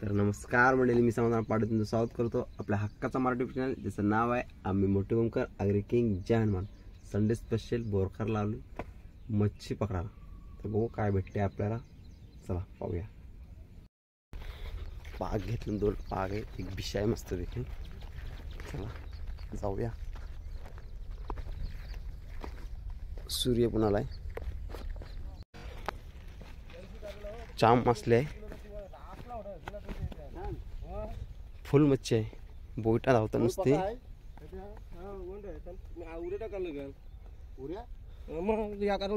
तर नमस्कार मंडळी, मी समाधान पाटील तुमचं स्वागत करतो आपल्या हक्काचा मराठी चॅनल, ज्याचं नाव आहे आम्ही मोठे गोमकर आगरी किंग जय हनुमान. संडे स्पेशल बोरखर लावली मच्छी पकडायला. तर बघू काय भेटते आपल्याला, चला पाहूया. पाग घेतलं, 2 पाग आहे, एक बिशा आहे मस्त देखील. चला जाऊया. सूर्य पण आलाय, चाम मासले आहे, फुल मच्छी आहे. बोईटा धावता नुसते.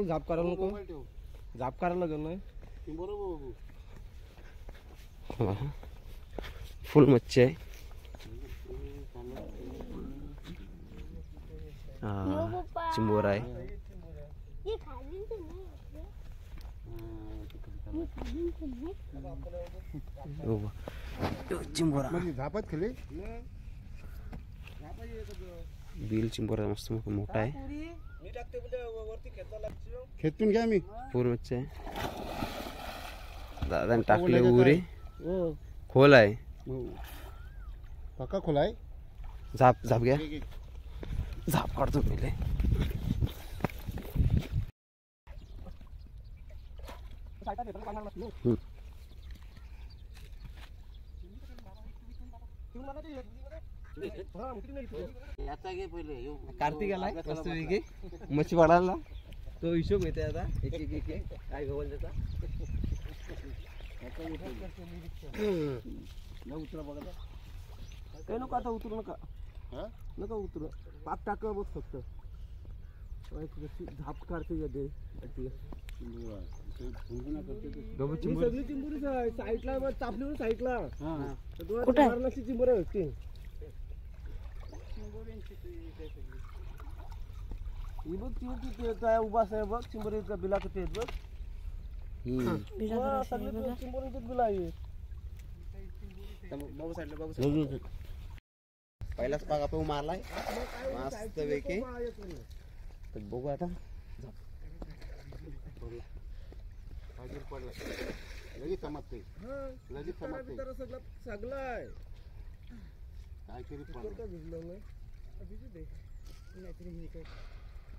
झाप करायला नको, झाप करायला लागेल नाही. फुल मच्छी आहे. चिंबोरा आहे. चिंबोरा झापात खाली बिल चिंबोरा मस्त मोठा आहे. खेतून घ्या मी फुल मच्छी आहे. दादा टाकले उरे, खोल आहे. पक्का खोला आहे. झाप झाप घ्या, झाप काढतो पहिले. कार्तिक आलाय मस्त पैकी मच्छी पडायला. तो हिशोब घेते आता, एक एक एक एक काय गवल त्याचा. उतरा बघा, काही नको आता, उतरू नका, नका उतरू. पाक टाक बघ फक्त. झाप काढते येते सगळी चिंबुरी साईडला चापली, साईडला चिंबुरी होती. ही बघ चिंबुरी काय उभा आहे बघ, चिंबुरीचा बिला किती आहेत बघ. सगळे चिंबुरीचे बिला आहे. पहिलाच पाग आपण मारलाय मस्त पैकी. तर बघू आता. लगेच समजते, लगेच समजते सगळं आहे.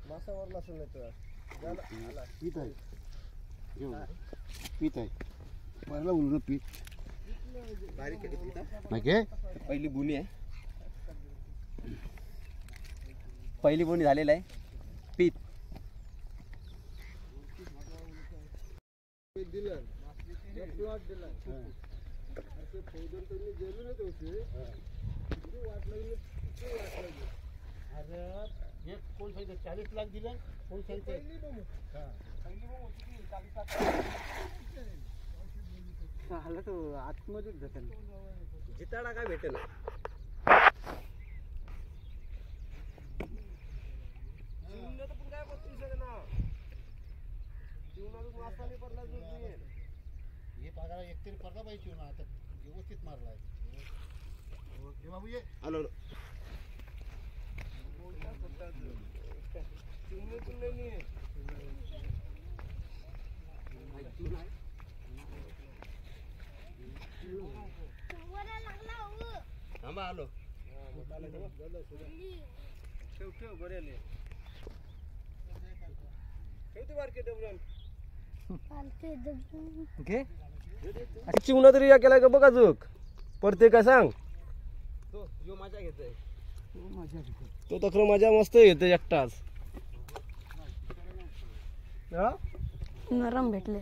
मासावर नसेल पीत आहे, पीत आहे. पहिला उलट पीत बारीक पहिली बुनी आहे. पहिली बुनी झालेला आहे. पीत दिलं प्लॉट दिला. गेलो ना तोसे वाटलं. अरे एक कोण सांगितलं 40 लाख दिलं, कोण सांगितलं तो आतमध्येच भेटेल. जिताडा काय भेटेल. हे पगार एकतरी पडला पाहिजे ना. आता व्यवस्थित मारलाय. बाबू ये आलो थांबा, आलो. ठेव ठेव बरेले ठेवते बारके डबरण. चिमणा तरी या केलाय का बघा जोक पडते का सांग. तो मजा घेतोय, तो तक्र मजा मस्त येते एकटाच. नरम भेटले.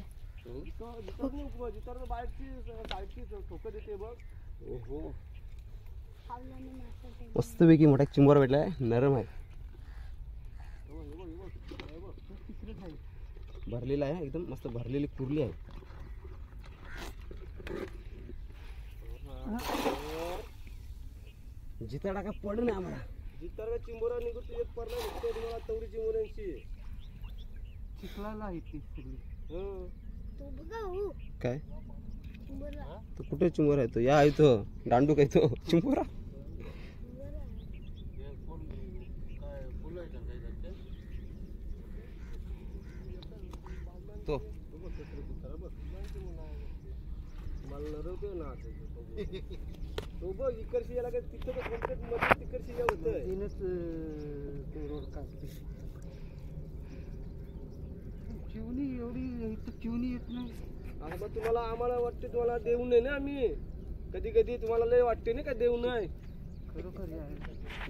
मस्त पैकी मोठा चिंबोरा भेटलाय, नरम आहे, भरलेला आहे एकदम मस्त. भरलेली कुर्ली आहे. जिताडा का पड नाही आम्हाला. जितार चिंबोरा निघून एक पडला भेटते तुम्हाला. तेवढी चिंबोऱ्यांची चिखलाला आहे ती सगळी. काय तो कुठे चिंबोरा आहे? तो या आहे, तो दांडू काय तो चिंबोरा. तो लढवतोय ना आता तो बघ इकडची याला काय तिथं कॉन्ट्रॅक्ट मध्ये तिकडची या होतंय रोड काढते चिवणी एवढी इथं चिवणी येत नाही आता मग तुम्हाला आम्हाला वाटते तुम्हाला देऊ नये ना आम्ही कधी कधी तुम्हाला लय वाटते ना का देऊ नये खरोखर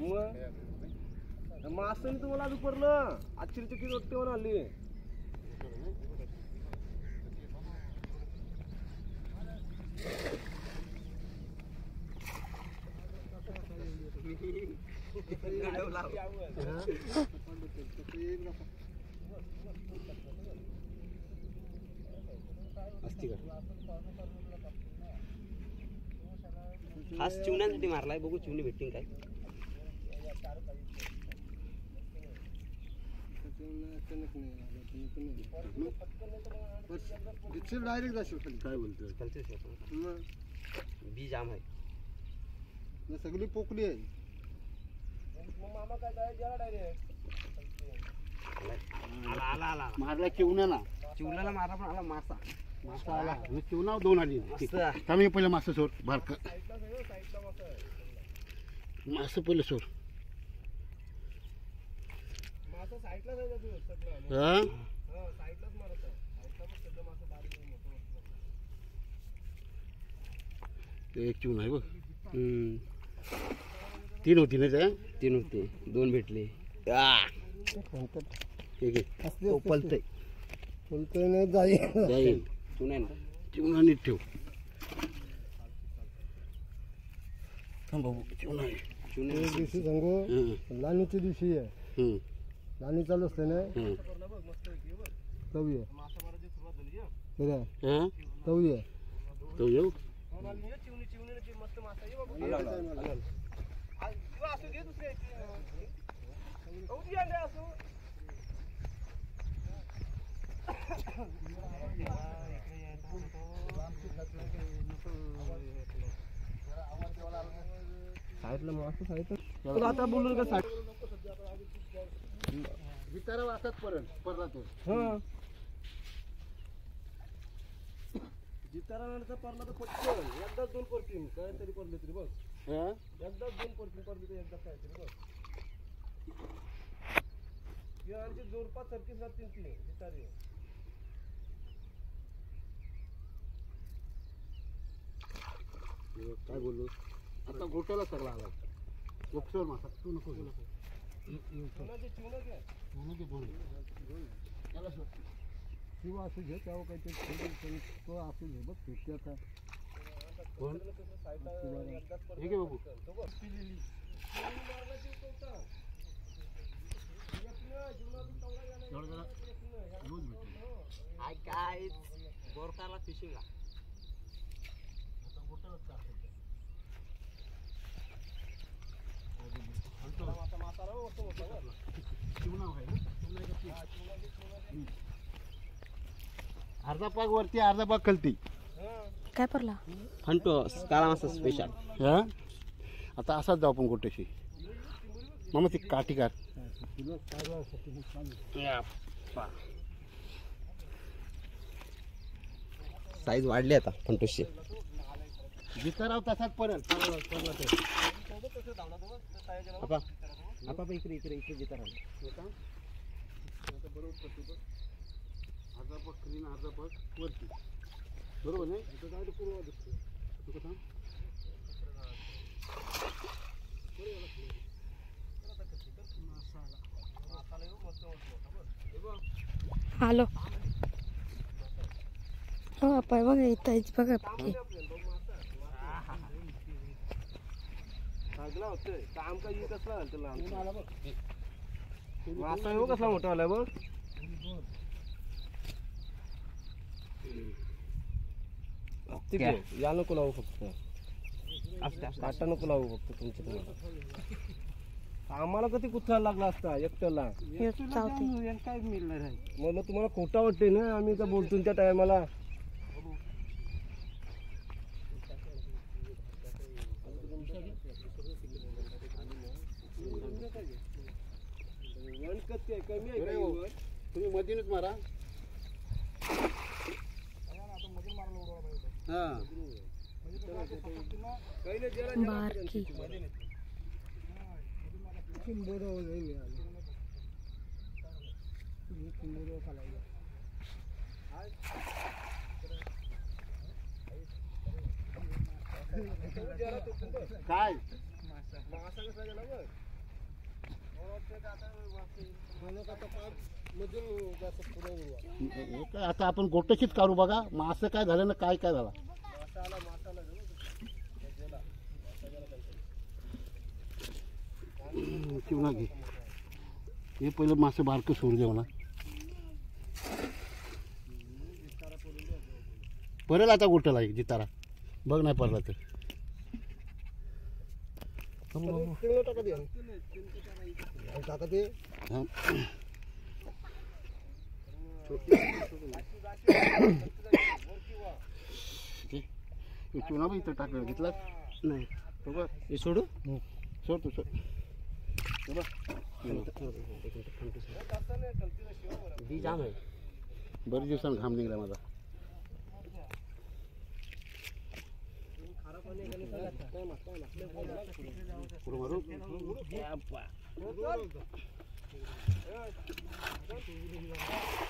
मग असं नाही तुम्हाला दुपारलं आजची किती वाटते म्हणून आली खास चिवण्यासाठी मारलाय बघू चिवणी भेटतील काय डायरेक्ट जाशील काय बोलतोय बी जाम आहे सगळी पोकली आहे मामा काय डायरेक्ट आला आला मारला चिवण्याला चिवल्याला मारा पण आला मासा मासा आला चिवणा दोन आली मस्त. थांब पहिलं मासा सोड बारक मासा पहिलं सोड मासा साईडला जायचा तू सगळं हा साईडलाच मारत साईडला पण सगळं मासा बारीक मोठं एक चिवण आहे बघ तीन होती ना त्या 3 होते 2 भेटले ठीक आहे पलतय नाही जाईल जाईल चिवणा नीट ठेव चिवणा दिवशी सांगू लाणीच्या दिवशी आहे लाणी चालू असते ना तवी आहे तवी आहे तो येऊ साईडला मासा साईडला आता बोलू का साईड विचारा वाचत परला तो जितारानंतर परला तर पटकन एकदाच 2 पडतील काय तरी पडले तरी बघ एकदाच 2 पडतील पडले तर एकदाच काय तरी बघ यांची जोरपात सरकी जातील ती जितारी काय बोललो आता गोट्याला सगळा आला गोपसोर मासा तू नको किंवा असू घे तेव्हा काहीतरी तो असू घे बघ फिरते आता कोण हे घे बघू काय बोरकारला फिशिंगला अर्धा पाग वरती अर्धा पाग खालती काय पडला फंटो काळा मासा स्पेशल हा आता असाच जाऊ आपण गोट्याशी मामा ती काठी काढ साईज वाढली आता फंटोशी जिताराव तसाच परत आपा आपा इकडे इकडे इकडे जिता राहिला अर्धा पाग क्लीन अर्धा पाग वरती बरोबर नाही पूर्व दिसतो आलो हो पाय बघा इथं बघा चांगला होतोय काम काय येत असला त्याला मासा येऊ कसला मोठा आलाय बघ या नको लावू फक्त काटा नको लावू फक्त तुमच्या तुम्हाला आम्हाला कधी कुठला लागला असता एकट्याला काय मिळणार आहे मला तुम्हाला खोटा वाटते ना आम्ही का बोलतो त्या टायमाला कमी आहे तुम्ही मधीनच मारा हा बारकी काय हे काय आता आपण गोटशीच काढू बघा मासं काय झालं ना काय काय झालं चिवणा घे हे पहिलं मासे बारकं सोडून द्या मला पडेल आता गोटला आहे जितारा बघ नाही पडला तर टाका ते चुना बघ इथं टाकलं घेतला नाही बघ हे सोडू सोड तू सोड दी जाम आहे बरेच दिवसांनी घाम निघला माझा पुढं मारू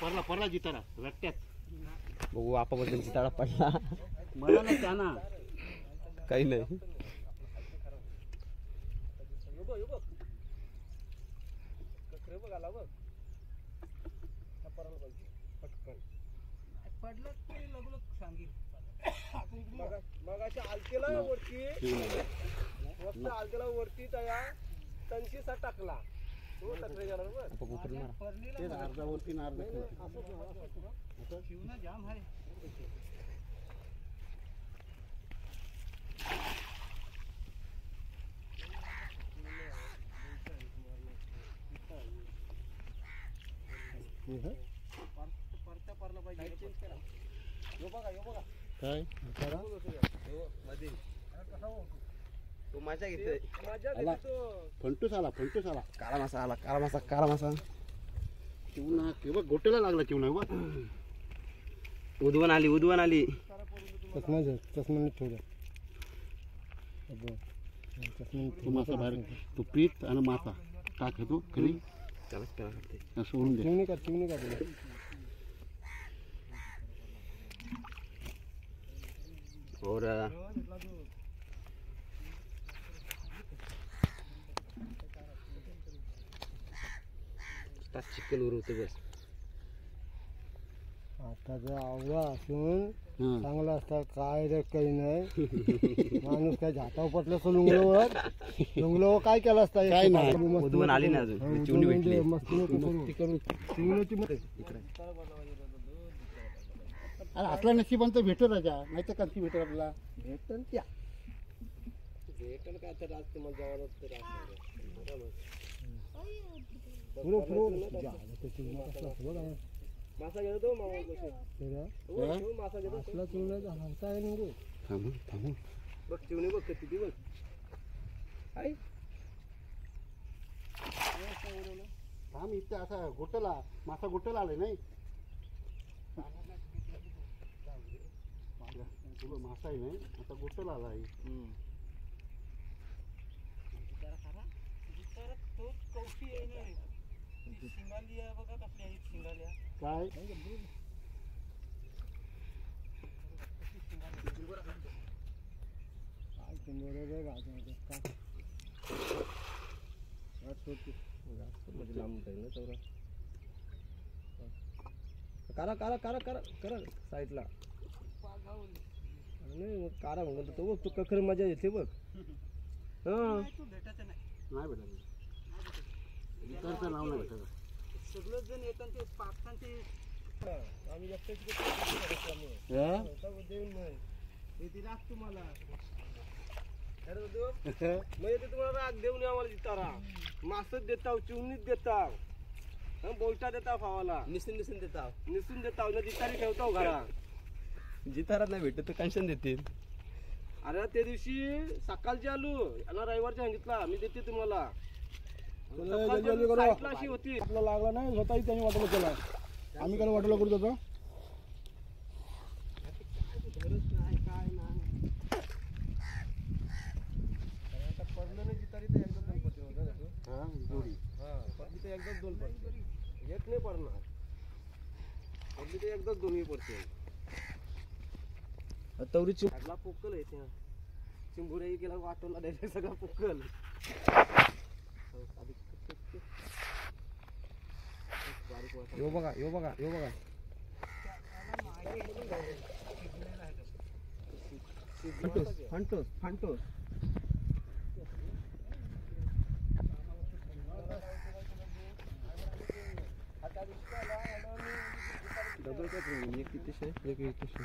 पडला पडला जितारा रट्ट्यात बघू आपाबद्दल चिताळा पडला मला नाही त्यांना काही नाही मगाशी आलतेला वरती मस्त आलतेला वरती तया तंशीसा टाकला तो टाकले गेला बरोबर तेच अर्धावरती ना अर्धा जाम आहे काय तो माझ्या घेतोय आला फंटूस आला काळा मासा आला काळा मासा चिवणा किंवा गोटेला लागला चिवणा बघ उद्वन आली चष्मा ठेवला तो मासा बाहेर तो पीठ आणि मासा टाक तू खाली त्यालाच पेला करते सोडून दे चिवणी का और चिकन उरवते बस आताचा आवडा असून हं. चांगला असता काय रे काही नाही माणूस काय झाटाव पटलं लुंगलो काय केलं असता काय नाही. उद्वन आली ना अजून चिवणी भेटली अरे असला नशिबांत भेटत राजा नाही तर कशी भेटत आपल्याला भेटन त्या भेटल काय तर आज तुम्हाला जावं मासा घेतो मासा घेतो असला चिवण्याचा हरता आहे ना थांबून बघ चिवणी बघ किती बघ थांब इथे असा गोटला मासा गोटला आले नाही तुला मासा आहे नाही आता गोटला आला आहे काय करा करा करा करा करा साईडला नाही मग कारा म्हणतो तो बघ तू कखर मजा येते बघ नाही भेटत इकडचं नाव नाही भेटत सगळेच जण येतात ते पाकतात ते आम्ही राग तुम्हाला तुम्हाला राग देऊन आम्हाला जितारा मासच देताव चिवणीच देताव बोलता देताव खावाला निसून देता निसून देताव ना जितारी ठेवताव घरा जितारात नाही भेटत तर कन्शन देतील अरे त्या दिवशी सकाळची आलो यांना रविवारच्या सांगितला मी देते तुम्हाला अशी होती आपला लागला नाही स्वतःही त्यांनी वाटलं केला आम्ही काय वाटलं करतो दोन पडते एक नाही पडणार पडली तर एकदाच दोन्ही पडते तवरी चिंबला पोकल आहे त्या चिंबुऱ्याही गेला वाटवला द्यायला सगळा पोकल यो बघा यो बघा यो बघा फांटोस फांटोस डबल काय प्रॉब्लेम एक किती शे एक किती शे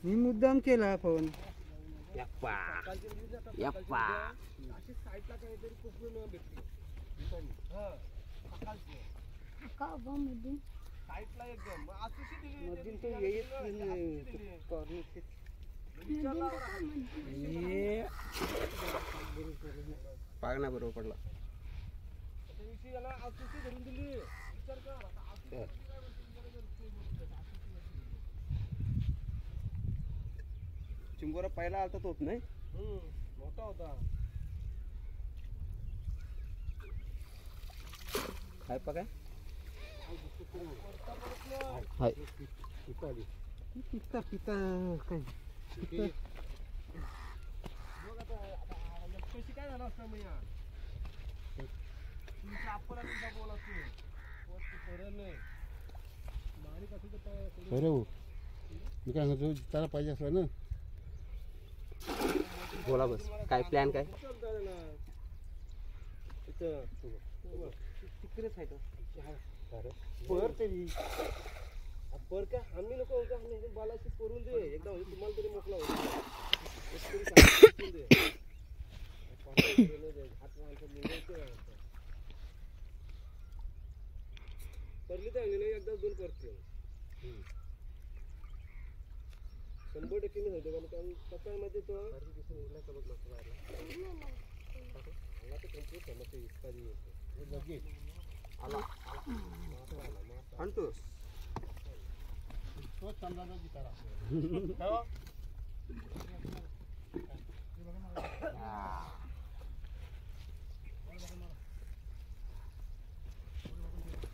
मी मुद्दाम केला फोन यप्पा यप्पा मधून तो येत पागना बरोबर पडला चिंबोरा पहिला आलता तोच नाही मोठा होता काय पा काय हाय पिता पिता काय कशी काय झालं असतं मग या तुमच्या आपला तुमचा बोला तू खरं नाही मारी कसं अरे हो मी काय सांगतो त्याला पाहिजे असलं ना बोला बस काय प्लॅन काय तिकडेच आहे पर तरी पर काय आम्ही नको बालाशी पडून दे एकदा तुम्हाला तरी मोकला पडली तर एकदा दोन करते 100% नाही होते कारण कसं मध्ये तो आणतो तोच समजा जितारा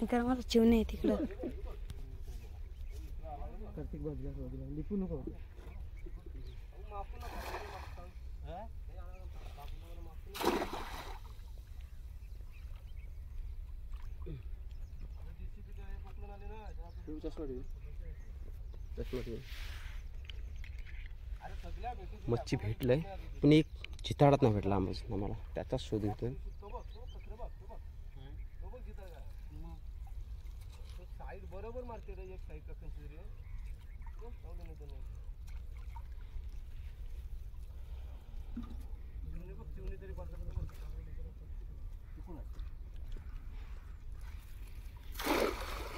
इकडं मला चिवणे आहे तिकडं कार्तिक बाजूला लिपू नको मच्छी भेटलंय पण एक चिताडात नाही भेटला आम्हाला त्याचाच शोध घेतोय साईड बरोबर मारते रे एक साईड कसं तरी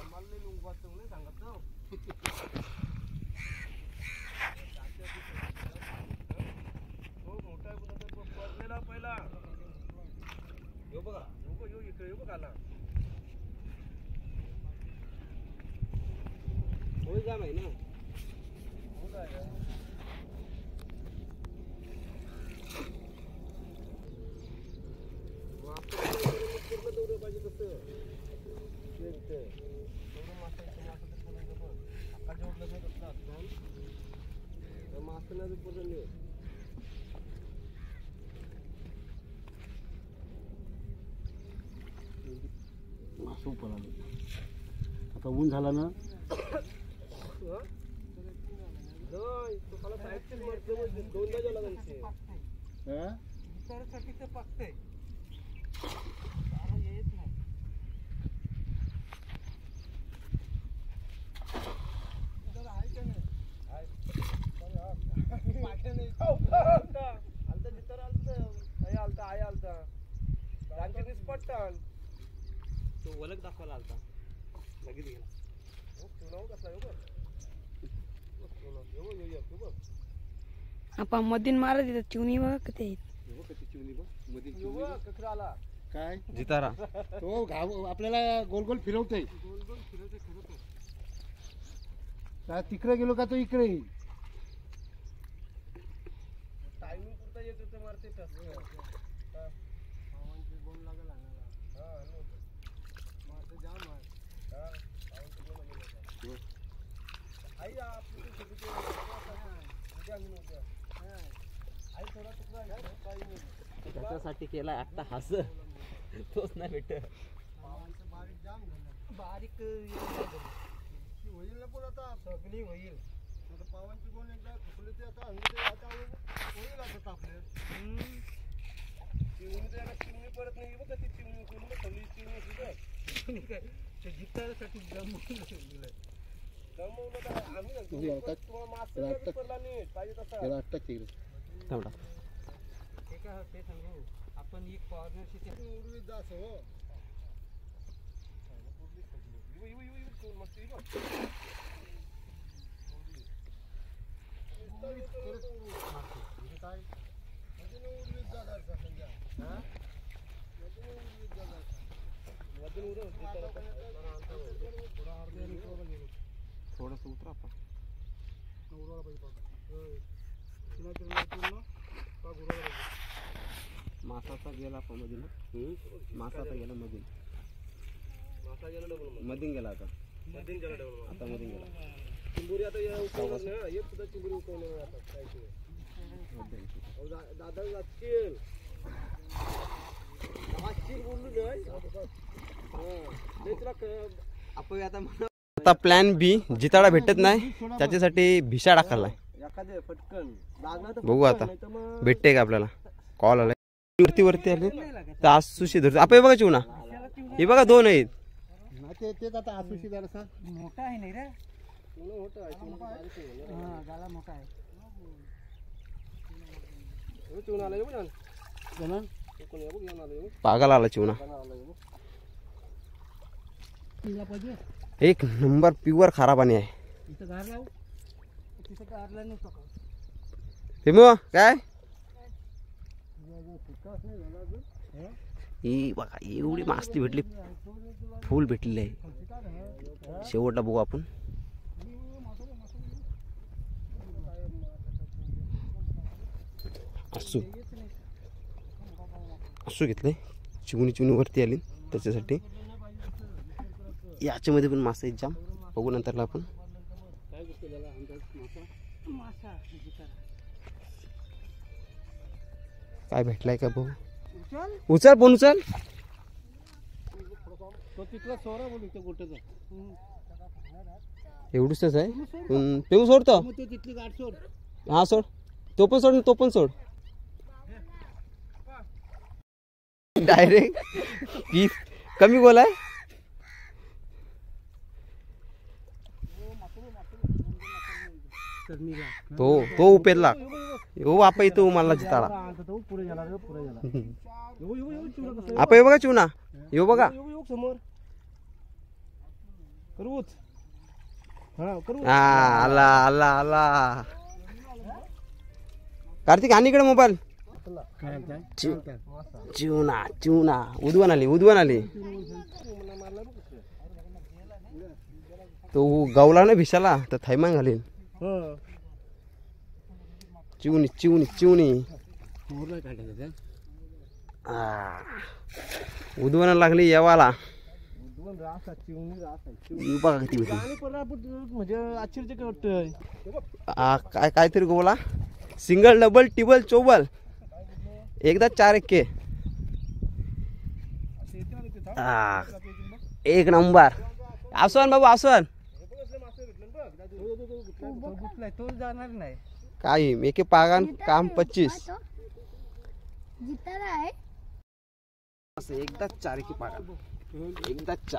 मला नाही लुंग वाचतो नाही सांगत ना मोठा पडलेला पहिला यो बघा यो इकडे यो बघा आला होय जा माहिती ना पूर्ण पाहिजे कसं मासू पळाले आता ऊन झाला ना दोनदा गेला त्यांचे पकते येत नाही तो वलक दाखवायला आलता लगेच गेला आपण मधून मारत येतात चिवणी बघा किती काय जितारा तो घाव आपल्याला गोल गोल फिरवतोय तिकडे गेलो का तो इकडे येईल त्याच्यासाठी केला आता हस तोच नाही भेट बारीक होईल ना पण आता सगळी होईल आता पावांची कोण एकदा खुकली ते आता अंगठी आता होईल आता आपले चिमणी परत नाही बघा ती चिमणी कोणी खाली चिमणी काय जितासाठी जमवलं आम्ही तुम्हाला मास्तर पडला नाही पाहिजे तसा थांबा ते काय ते सांगू आपण एक कॉर्नरची उडवीत जास हो थोडस उतरा आपण मासाचा गेला आपण मधून मासाचा गेला मधून मधून गेला आता आता मधून गेला चिंबुरी आता उकळणार नाही एक सुद्धा चिंबुरी उकळणार आता दादा लागतील बोललो आपण आता प्लॅन बी जिताडा भेटत नाही त्याच्यासाठी भिशा टाकायला एखादे पटकन लागला तर बघू आता भेटते का आपल्याला कॉल आला वरती आले तर आज सुशी धरतो आपण हे बघा चिवना हे बघा 2 आहेत तेच आता आसुशी जरा सा मोठा आहे नाही रे मोठा आहे हा गाला मोठा आहे चिवून आला येऊ ना जणन कोण येऊ घेऊन आला येऊ पागल आला चिवना एक नंबर प्युअर खारा पाणी आहे इथं गार लावू तिथं गारला नव्हतं का हे मग काय ही बघा एवढी मासली भेटली फुल भेटलेली आहे शेवटला बघू आपण असू असू घेतलंय चिवणी वरती आली त्याच्यासाठी याच्यामध्ये पण मासे आहेत जाम बघू नंतरला आपण काय भेटलाय का बघू उचल पण उचल तो तिथला सोरा बोलू त्या गोट्याचा एवढूच आहे ते सोडतो मग ते तिथली गाठ सोड हा सोड तो पण सोड डायरेक्ट कमी गोलाय तो उपेरला हो आपा इथं मला जिताळा पुढे झाला आपा हे बघा चिवना येऊ बघा समोर करूच हा करू आला आला आला कार्तिक आणि इकडे मोबाईल चिवना उद्वन आली तो गावला ना भिशाला तर थैमान घालील चिवनी उद्वना लागली येवाला बघा किती म्हणजे आश्चर्य वाटतंय काहीतरी बोला सिंगल डबल टिबल चौबल एकदा 4 एक्के एक नंबर आसवन बाबू आसवन तो जाणार नाही काही एके पागान काम 25 एकदा 4 की पागान एकदा 4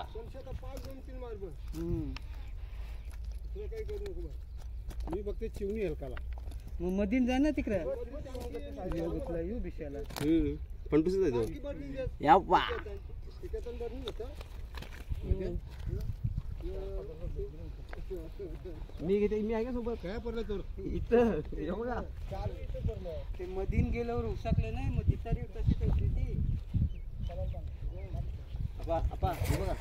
मी बघते चिवणी हलकाला मग मधीन जा ना तिकडे येऊ बिशाला पण तुझं या वा मी घेते मी आहे का सोबत काय पडलं तर इथं बघा ते मधीन गेल्यावर उसाकले नाही मग जितारी तशी ठेवली ती आपा हे बघा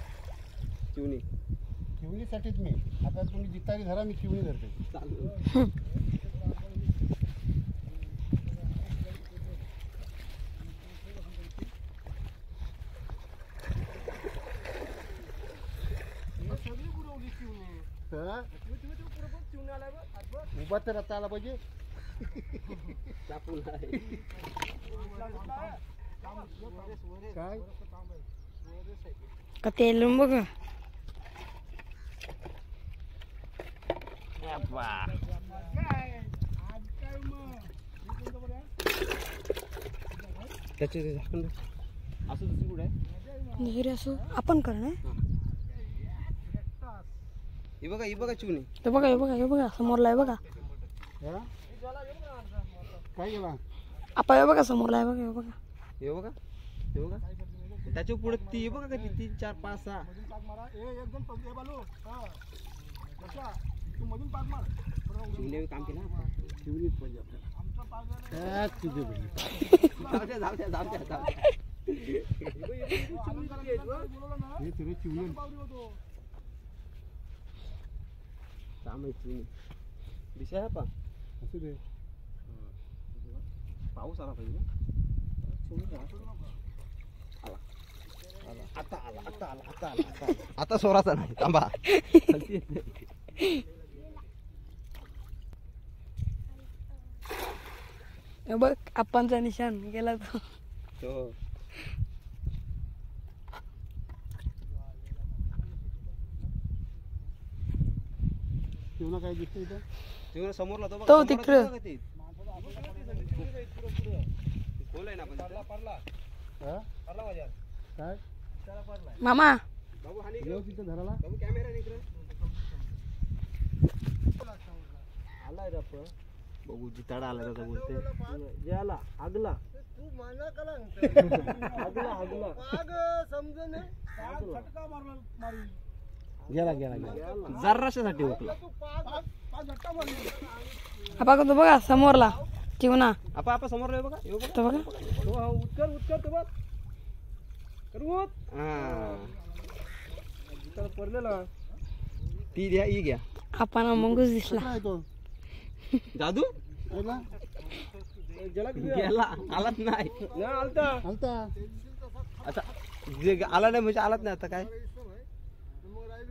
चिवणी चिवणीसाठीच मी आता तुम्ही जितारी धरा मी चिवणी धरते हा? उभा तर आता आला पाहिजे. काय का ते लिंब बघ त्याचे ते झाकण बघ. असं दुसरी कुठे आहे? दुसरी असो आपण कर ना ही बघा चिवणी. हे बघा हे बघा हे बघा समोरला आहे बघा हा? काय गेला आपा हे बघा समोरला आहे बघा हे बघा हे बघा हे बघा त्याच्या पुढे ती बघा का 3 4 5 6 चिवणी काम केलं ना. शिवलीच पाहिजे आपल्याला. तुझे जाऊ द्या. हे सगळे चिवले चिवणी दिशा आहे पा. असू दे. पाऊस आला पाहिजे ना. आता सोराचा नाही थांबा. हे बघ आपणचा निशाण गेला तो तो शिवला काय दिसतं इथं तिकडे समोरला तो बघ. तो समोरला तिकडं. बघा ते. खोल आहे ना पण तिथं. हा? काय मामा बाबू हानी व्यवस्थित धराला बाबू कॅमेरा इकडे आलाय रे आपण बघू जिताडा आला त्याचा बोलते. जे आला आगला तू माना कला आगला समजून झटका मारी गेला जराशासाठी ओकला. तू पाच झटका मारली आपा तो बघा समोरला चिवना आपण समोर बघा हे बघा. तो बघा उत्तर तो बघ करू हा जिथं पडलेला ती द्या ही घ्या. आपण मंगूस दिसला काय तो जादू गेला जला गेला आलाच नाही. ना आलता आलता आता जे आला नाही म्हणजे आलाच नाही. आता काय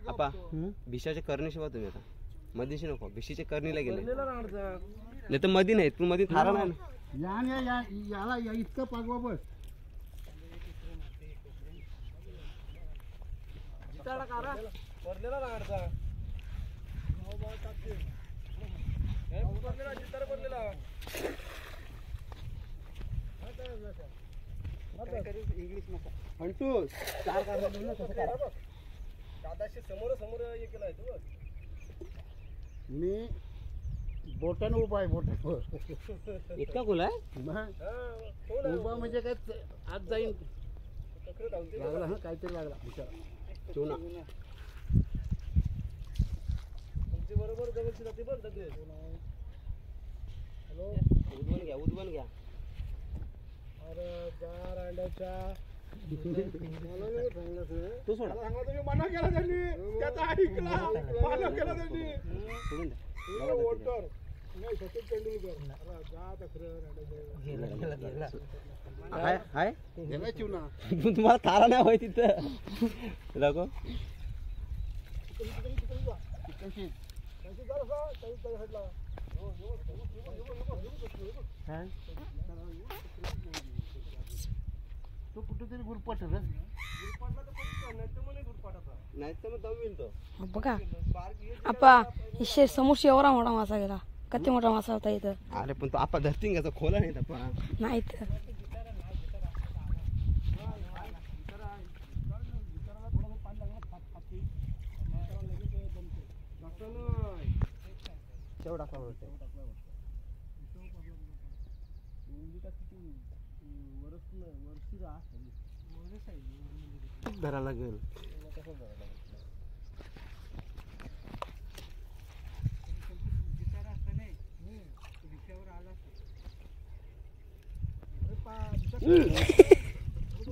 आपा हं? भिशाच्या करणीशिवाय तुम्ही आता मधीशी नको. भिशीच्या करणीला गेले पडलेला ना आडचा नाही तर मधी नाही तू मधी थारा नाही ना. याला इतकं पागवा बस जिताडा कारा पडलेला ना आडचा जिताडा पडलेला इंग्लिश नको हंटू चार करा दादाशी समोर समोर हे केलं आहे तू मी बोटानं उभा आहे बोटावर इतका खोल आहे. उभा म्हणजे काय आज जाईन लागला हा काहीतरी लागला बिचारा चिवना तुमची बरोबर जवळची जाते बरं दादे हॅलो उद्वन घ्या. अरे चार अंड्याच्या तू सोडा मना केला त्यांनी त्याचा ऐकला मना केला त्यांनी सोडून द्या. वोटर नाही सचिन तेंडुलकर जा हाय हाय गेला चिवना तुम्हाला थारा नाही होय तिथं दाखव. कशी तो कुठेतरी गुरपट रे नाही तर मग दम येईल तो. बघा आपा इशे समोरशी एवढा मोठा मासा गेला. किती मोठा मासा होता इथं. अरे पण तो आपा धरती घ्यायचा खोला नाही आपण नाही तर तेवढा का होते धरा लागेल.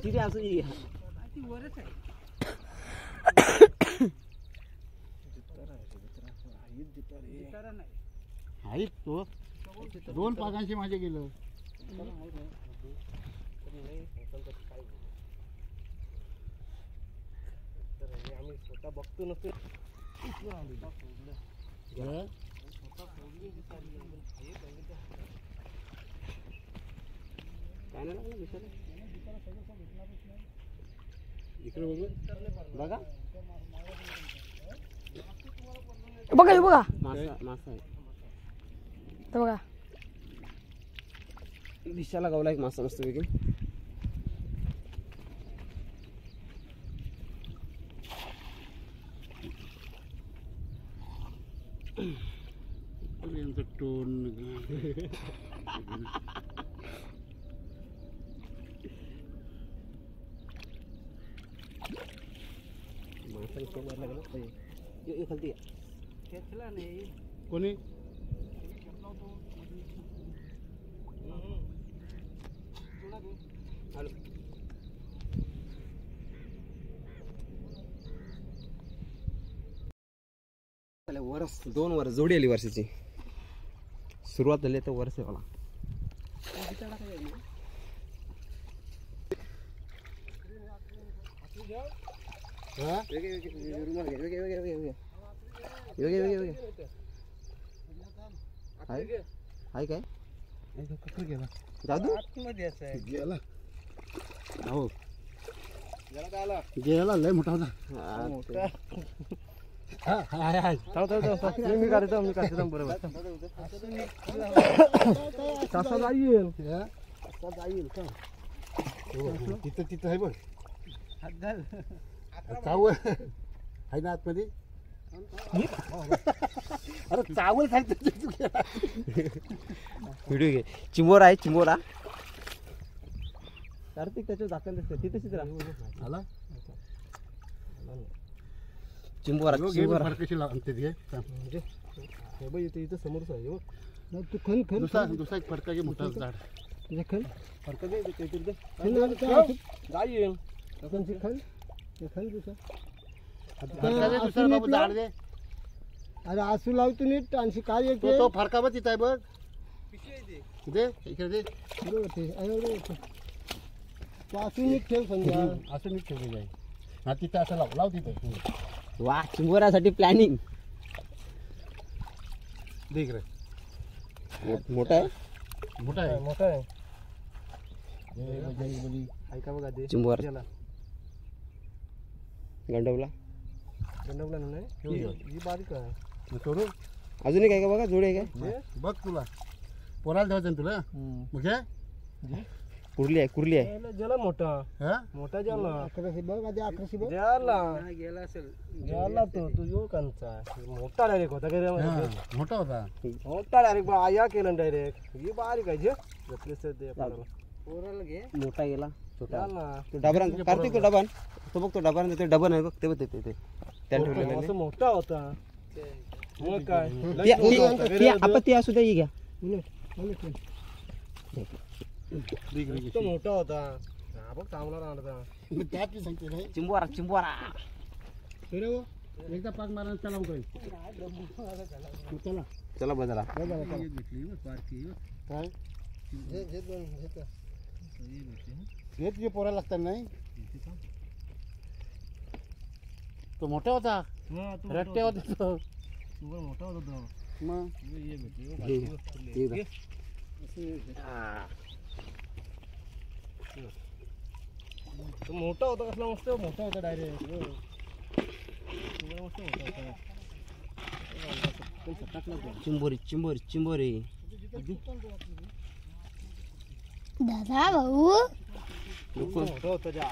तिथे असं ये. आहेत तो 2 पागांशी माझे गेलं आम्ही स्वतः बघतो नसतो काय नाही लागलं दिसायला. इकडे बघू बघा बघा हे बघा मासा मासा आहे. ते बघा दिसायला गावला एक मासा मस्त पैकी. यांचं टोन मासा इतकं वर लागला खालती खेचला नाही कोणी आलो. वर्ष 2 वर्ष जोडी आली वर्षाची सुरुवात झाली तर वर्ष मला हाय काय जादू गेला हो गेला लय मोठा होता मी काढतो बरोबर तसा जाईल तिथं तिथं आहे बघ चावल आहे ना आतमध्ये अरे चावल खायचं व्हिडिओ घे. चिंबोरा आहे चिंबोरा. कार्तिक त्याच्यावर दाखल दिसते ती तशीच राहा. आला चिंबोरा चिंबोरा कशी लागते ते हे बघ इथं समोरच आहे बघ. तू खन खन दुसरा एक फडका घे मोठा झाड तुझ्या खन फरक दे काहीतरी दे जाईल जाईल खन ते खन दुसरं फडका दे दुसरा बाबू झाड दे अरे आसू लावतो नीट आणि काय तो येते तो फडका बघ तिथं आहे बघ दे इकडे दे बरोबर ते बरोबर ते तो आसू नीट ठेव संध्या असं नीट ठेवलेलं आहे हा तिथं असं लाव लाव तिथं वा चिंबोरासाठी प्लॅनिंग दे इकडे मोठा आहे मोठा आहे मोठा आहे जय बजरंगबली. ऐका बघा ते चिंबोर त्याला गंडवला गंडवला नाही ही बारीक आहे मग सोडू अजून एक आहे का बघा जोडी आहे काय बघ तुला पोराला ठेवायचं ना तुला मग हे कुर्ली आहे ज्याला मोठा हा मोठा ज्याला 1100 बघ आधी 1100 बघ द्याला गेला असेल गेला तो येऊ कांचा मोठा डायरेक्ट होता हा, मोठा होता मोठा डायरेक्ट आया केलं डायरेक्ट ही बारीक आहे जे घेतलीस तर दे आपल्याला. पोराला घे मोठा गेला छोटा द्याल ना तो डबा कार्तिक तो डबा तो बघ तो डबा ते डबा नाही बघ ते बघ ते त्याला ठेवलेलं असं मोठा होता मग काय आपण ती असू द्या ही घ्या दे इकडे घे. तो मोठा होता हा बघ चांगला राहणार मग त्यात मी सांगते रे चिंबोरा चिंबोरा अरे हो, एकदा पाक मारा चला उकळी चला चला बाजारा घेतली पार्टी काय हे तुझे पोरा लागतात नाही तो मोठा होता रट्टे होता तो मोठा होता तो मग ये भेटली तो मोठा होता कसला मस्त मोठा होता डायरेक्ट मस्त मोठा होता चिंबोरी चिंबोरी चिंबोरी दादा भाऊ मोठा होता जा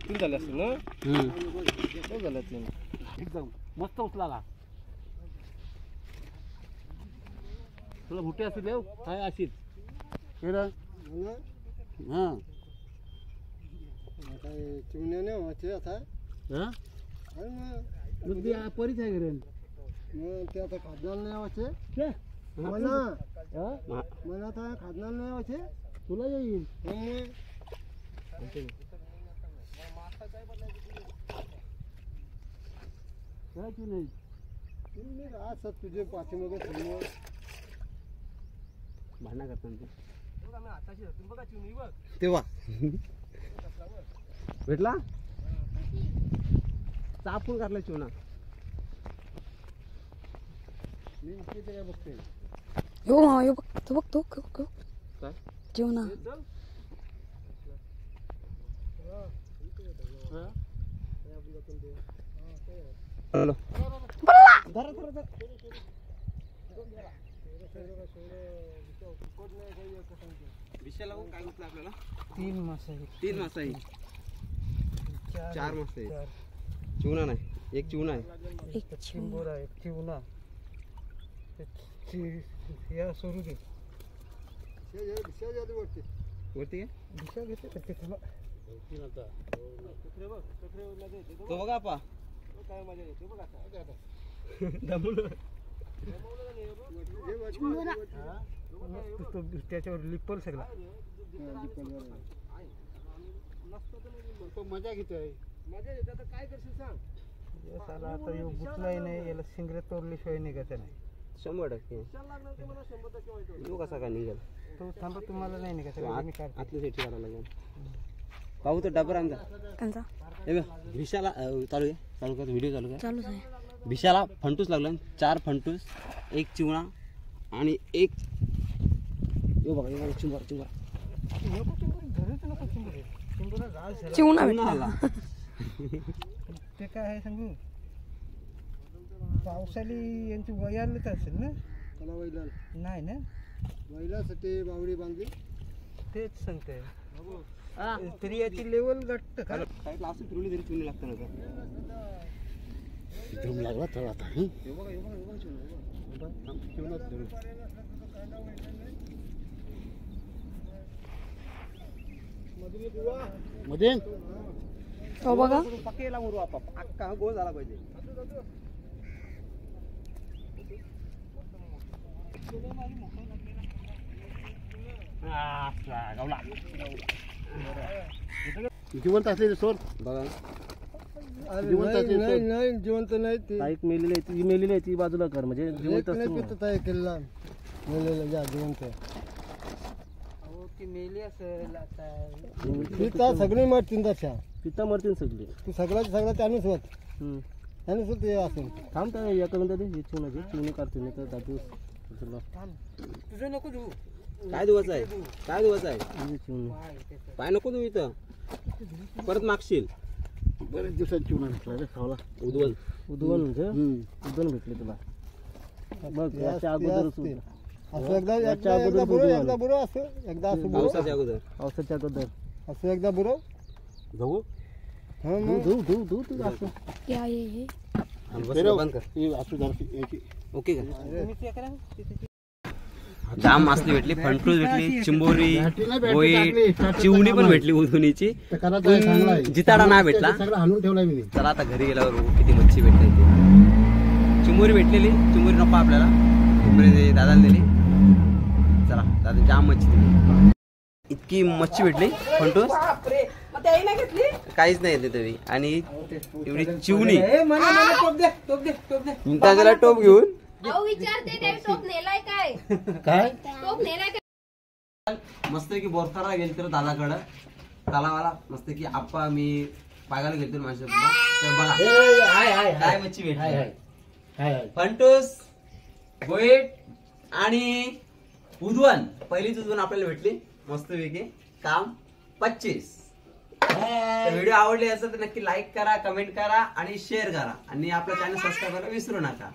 तीन झाले असतील ना दोन झाले तीन एकदम मस्त उचला तुला भुटे असतील देव काय अशीच हा काय चिमण्याने वाचे आता हा अरे मग ते परीच आहे घरी मग ते आता खाजनार नाही वाचे मला आता खाजनार नाही वाचे तुला येईल काय तू नाही आज तुझे पाठीमागे समोर भांडणं करतात हाताशी धरतील बघा चिमणी बघ तेव्हा भेटला चापून काढला चिवणा मी इथे काय बघतोय यो मामा यो बघ तो बघ तो काय जेवणा हॅलो विषयाला काय म्हटलं आपल्याला 3 मासा 3 मासा आहे 4 मासा आहे चिवणा नाही एक चिवणा आहे एक चिंबोरा एक चिवणा या सोडू दे वरती दिशा घेते का ते खाला तो बघा आपा काय मजा येते बघ आता त्याच्यावर लिपल सगळा तो मजा घेतोय मजा येते आता काय करशील सांग साला आता यो गुतलाही नाही याला शिंगरे तोडल्याशिवाय निघायचं नाही 100% कशाला लागणार ते मला 100% माहिती होतं. तो कसा काय निघेल तो थांबा तुम्हाला नाही निघायचं मी काढतो आतल्या साईडची काढावं लागेल पाहू तर डबर आमचा त्यांचा हे बघ भिशाला चालू कर व्हिडिओ चालू कर चालूच आहे भिशाला फंटूस लागलं 4 फंटूस 1 चिवणा आणि 1 यो बघा यो चिंबर चिवणा आला ते काय आहे सांगू पावसाळी यांची वयालाच असेल ना त्याला वैला नाही ना वैलासाठी बावडी बांधली तेच सांगते तरी याची लेवल घट्ट का साईडला असं फिरवली तरी चिवणी लागतं ना धूम लागला तर आता हे बघा चिवणाच धरून मध्ये हो बघा पक्केला मुरू आपा अक्का गोल झाला पाहिजे जिवंत असलेले सोड बघा जिवंत असलेले सोड नाही जिवंत नाही ते एक मेलेली आहे ती मेलेली आहे ती बाजूला कर म्हणजे जिवंत नाही असतो पित आहे किल्ला मेलेला जा जिवंत ती मेली असेल आता पिता सगळी मरतील तशा पिता मरतील सगळी ती सगळं त्यानुच होत त्यानुच होत ते असेल थांब त्या एका म्हणतात हे चिवणाचे चिवणे काढतो नाही तर दादू तुझं नको देऊ काय धुवायचं आहे काय धुवायचं आहे चिवणे पाय नको धुवू इथं परत मागशील बरेच दिवसात चिवणा भेटला रे खावला उद्वल उद्वन म्हणजे उद्वन भेटले तुला बघ याच्या अगोदरच उद्वन. असं एकदा याच्या एकदा अगोदर बुरो बुधवार. एकदा बुरो असं एकदा असं बुरो पावसाच्या अगोदर पावसाच्या अगोदर असं एकदा बुरो धुवू हा मग धू तू असं या ये बंद कर ही असू जरा याची ओके का जाम मासली भेटली फंटूस भेटली चिंबोरी बोईट चिवणी पण भेटली उधुनीची तर करा काय चांगला आहे जिताडा नाही भेटला सगळं हाणून ठेवलाय मी चला आता घरी गेल्यावर बघू किती मच्छी भेटते ते चिंबोरी भेटलेली चिंबोरी नको आपल्याला चिंबोरी दादाला दिली चला दादा जाम मच्छी दिली इतकी मच्छी भेटली फंटूस काहीच नाही येते तरी आणि एवढी चिवणी त्याला टोप घेऊन अहो विचारते ते टोप नेलाय काय काय टोप नेलाय काय मस्त की बोरतारा गेल तर दादाकडं तलावाला मस्त की आप्पा मी पागायला गेलतो माझ्या तर बघा काय मच्छी भेटली फंटूस गोईट आणि उद्वन पहिलीच उद्वन आपल्याला भेटली मस्त वेगळी काम 25 व्हिडिओ आवडली असेल तर नक्की लाईक करा कमेंट करा आणि शेअर करा आणि आपलं चॅनल सबस्क्राईब करायला विसरू नका